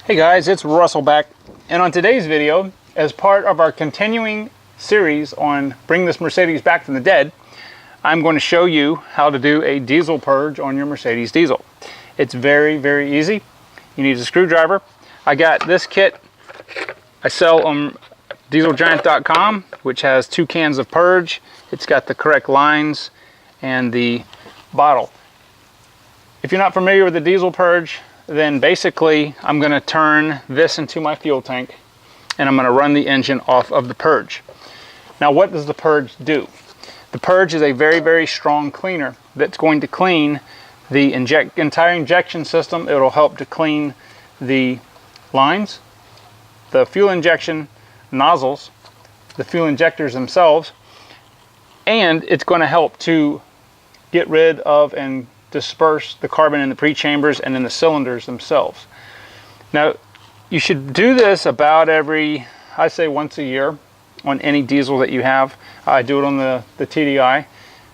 Hey guys, it's Russell back, and on today's video, as part of our continuing series on Bring This Mercedes Back from the Dead, I'm going to show you how to do a diesel purge on your Mercedes diesel. It's very, very easy. You need a screwdriver. I got this kit I sell on dieselgiant.com, which has 2 cans of purge. It's got the correct lines and the bottle. If you're not familiar with the diesel purge, then basically I'm going to turn this into my fuel tank and I'm going to run the engine off of the purge. Now, what does the purge do? The purge is a very, very strong cleaner that's going to clean the entire injection system. It will help to clean the lines, the fuel injection nozzles, the fuel injectors themselves, and it's going to help to get rid of and disperse the carbon in the pre-chambers and in the cylinders themselves. Now, you should do this about every, I say once a year on any diesel that you have. I do it on the TDI,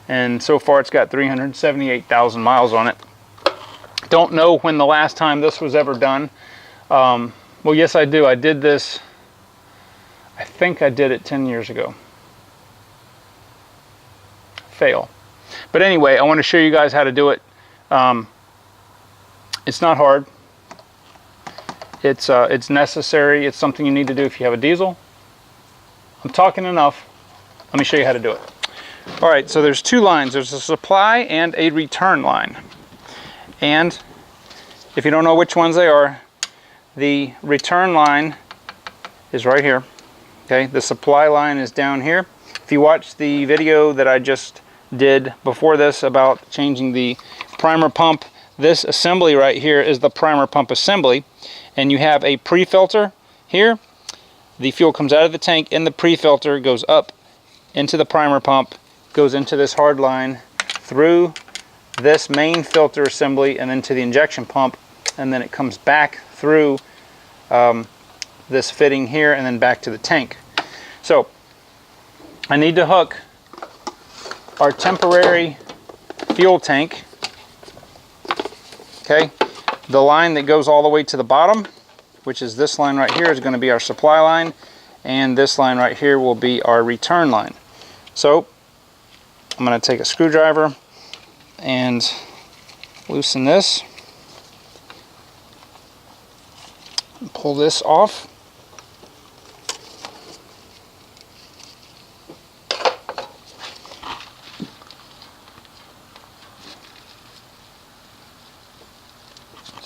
and so far it's got 378,000 miles on it. Don't know when the last time this was ever done. Well, yes, I do. I did this, I think I did it 10 years ago. Fail. But anyway, I want to show you guys how to do it. It's not hard. It's necessary. It's something you need to do if you have a diesel. I'm talking enough. Let me show you how to do it. All right, so there's 2 lines. There's a supply and a return line. And if you don't know which ones they are, the return line is right here. Okay, the supply line is down here. If you watch the video that I just did before this about changing the primer pump, this assembly right here is the primer pump assembly, and you have a pre-filter here. The fuel comes out of the tank and the pre-filter goes up into the primer pump, goes into this hard line, through this main filter assembly and then to the injection pump, and then it comes back through this fitting here and then back to the tank. So I need to hook our temporary fuel tank, okay, the line that goes all the way to the bottom, which is this line right here, is going to be our supply line, and this line right here will be our return line. So I'm going to take a screwdriver and loosen this and pull this off.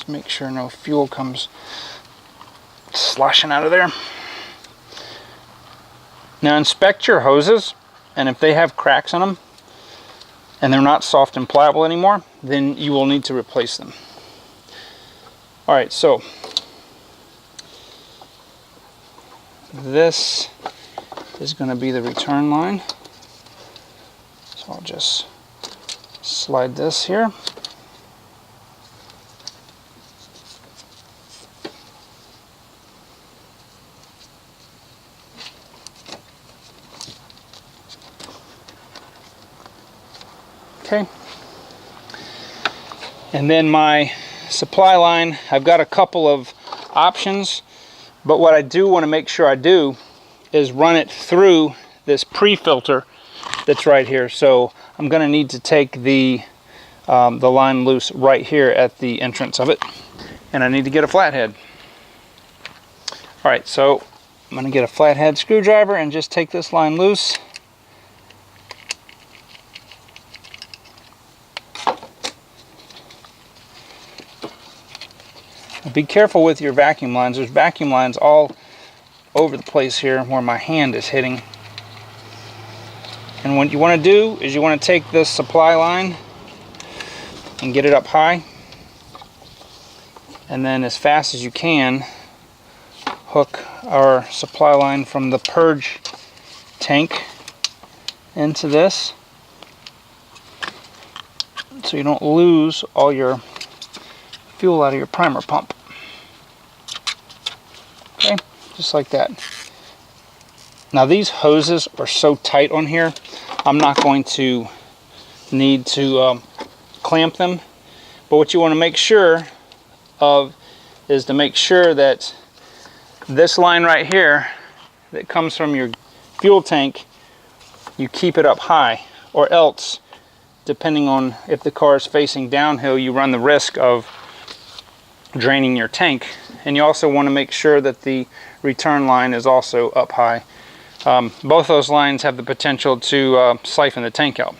Make sure no fuel comes sloshing out of there. Now inspect your hoses, and if they have cracks in them and they're not soft and pliable anymore, then you will need to replace them. Alright, so this is going to be the return line. So I'll just slide this here. Okay, and then my supply line, I've got a couple of options, but what I do want to make sure I do is run it through this pre-filter that's right here. So I'm going to need to take the line loose right here at the entrance of it, and I need to get a flathead. All right, so I'm going to get a flathead screwdriver and just take this line loose. Be careful with your vacuum lines. There's vacuum lines all over the place here where my hand is hitting. And what you want to do is you want to take this supply line and get it up high. And then as fast as you can, hook our supply line from the purge tank into this, so you don't lose all your fuel out of your primer pump. Okay, just like that. Now these hoses are so tight on here, I'm not going to need to clamp them, but what you want to make sure of is to make sure that this line right here that comes from your fuel tank, you keep it up high, or else, depending on if the car is facing downhill, you run the risk of draining your tank. And you also want to make sure that the return line is also up high. Both those lines have the potential to siphon the tank out.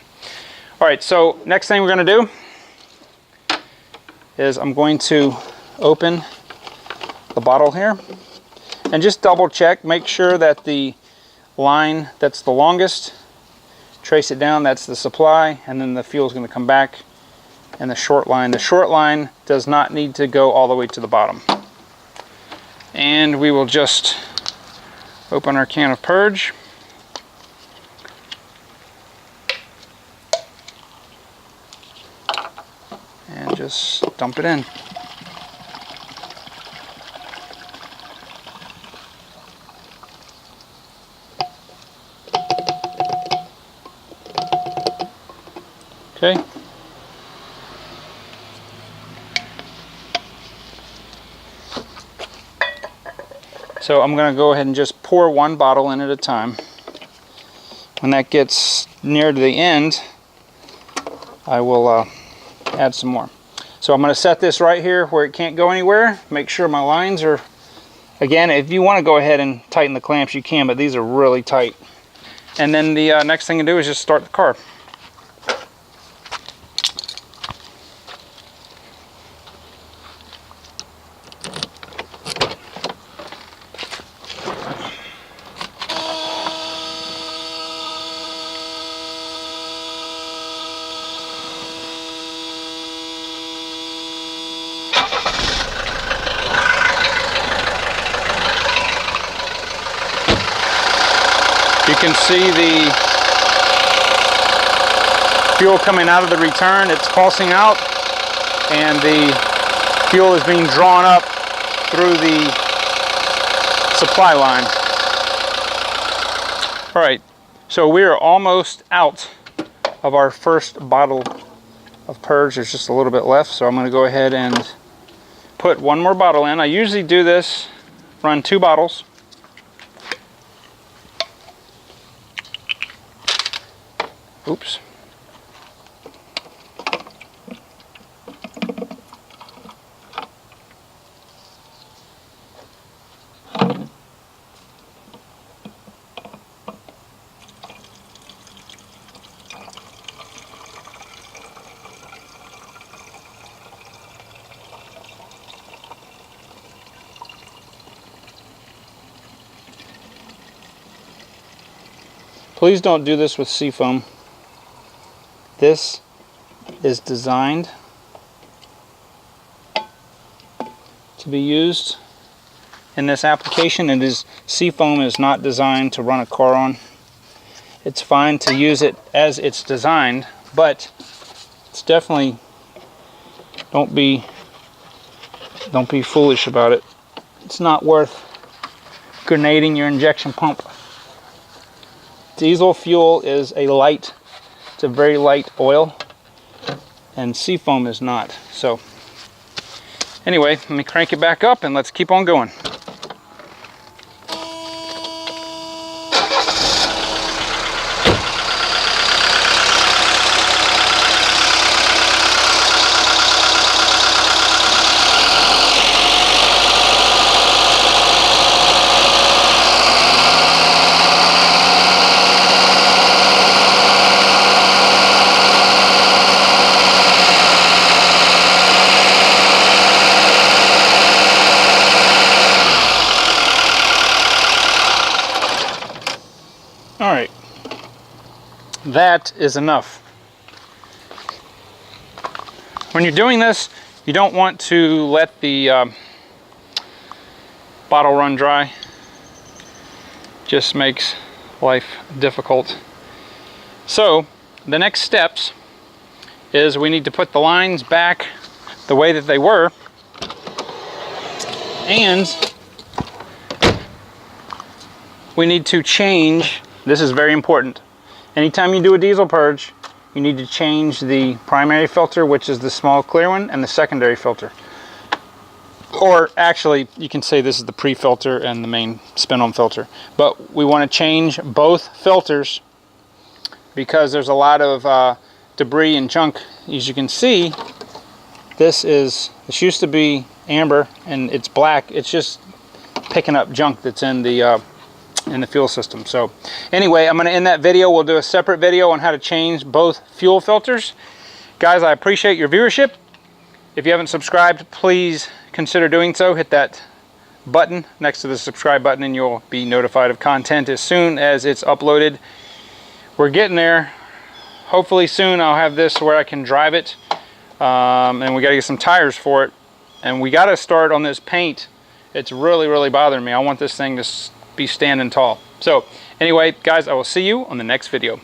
All right, so next thing we're going to do is I'm going to open the bottle here and just double check, make sure that the line that's the longest, trace it down, that's the supply, and then the fuel is going to come back. And the short line does not need to go all the way to the bottom. And we will just open our can of Purge. And just dump it in. Okay. So I'm going to go ahead and just pour one bottle in at a time. When that gets near to the end, I will add some more. So I'm going to set this right here where it can't go anywhere. Make sure my lines are, again, if you want to go ahead and tighten the clamps, you can, but these are really tight. And then the next thing to do is just start the car. You can see the fuel coming out of the return. It's pulsing out, and the fuel is being drawn up through the supply line. All right, so we are almost out of our first bottle of Purge. There's just a little bit left, so I'm going to go ahead and put one more bottle in. I usually do this, run 2 bottles. Oops. Please don't do this with seafoam. This is designed to be used in this application. Seafoam is not designed to run a car on. It's fine to use it as it's designed, but it's definitely, don't be foolish about it. It's not worth grenading your injection pump. Diesel fuel is it's a very light oil, and seafoam is not. So anyway, let me crank it back up and let's keep on going. Alright, that is enough. When you're doing this, you don't want to let the bottle run dry. Just makes life difficult. So the next steps is we need to put the lines back the way that they were, and we need to change. This is very important. Anytime you do a diesel purge, you need to change the primary filter, which is the small clear one, and the secondary filter. or actually you can say this is the pre-filter and the main spin-on filter. But we want to change both filters because there's a lot of debris and junk. As you can see, this used to be amber and it's black. It's just picking up junk that's in the fuel system. So anyway, I'm going to end that video. We'll do a separate video on how to change both fuel filters. Guys, I appreciate your viewership. If you haven't subscribed, please consider doing so. Hit that button next to the subscribe button and you'll be notified of content as soon as it's uploaded. We're getting there. Hopefully soon I'll have this where I can drive it. And we got to get some tires for it. And we got to start on this paint. It's really bothering me. I want this thing to be standing tall. So anyway, guys, I will see you on the next video.